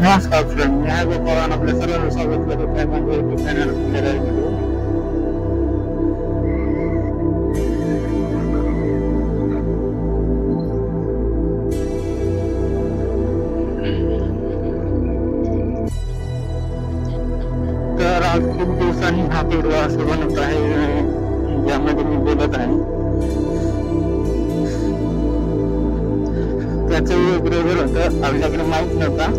नमस्कार फ्रेंड, मी आहे गोपाळ. आपल्या सर्वांना स्वागत करत आहे माझ्या युट्यूब चॅनल मध्ये. तर आज खूप दिवसांनी हा व्हिडिओ असं बनत आहे ज्यामध्ये मी बोलत आहे. त्याचं वेगळं होतं, आपल्याकडे माईक नव्हता,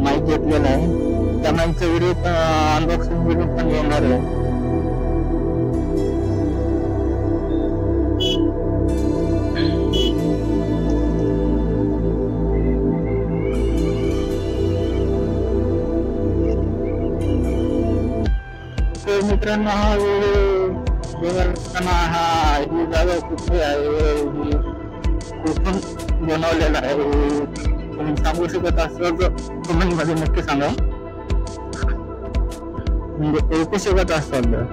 माईक घेतलेला आहे. त्या माईकचा व्हिडिओ पण अनबॉक्सिंग व्हिडिओ पण येणार आहे. तर मित्रांनो, हा व्हिडिओ बनवताना ही जागा कुठे आहे, कुठून बनवलेला आहे, तुम्ही सांगू शकत असाल तर कमेंट मध्ये नक्की सांगा. म्हणजे ऐकू शकत असाल तर.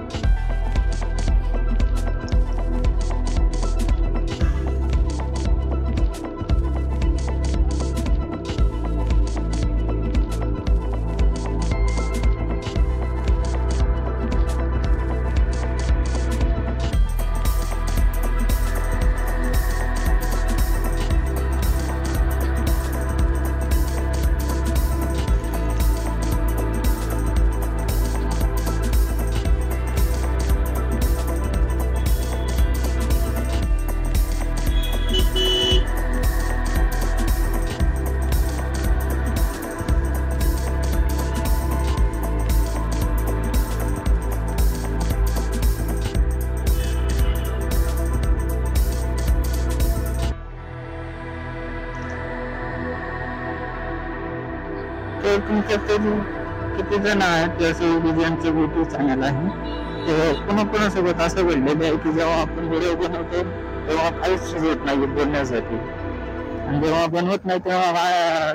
तर तुमच्याकडे किती जण आहेत त्याचं डिझाईनचं युट्यूब चॅनल आहे, ते कोणाकोणासोबत असं घडलेलं आहे की जेव्हा आपण व्हिडिओ बनवतो तेव्हा काहीच सुचत नाही बोलण्यासाठी, आणि जेव्हा बनवत नाही तेव्हा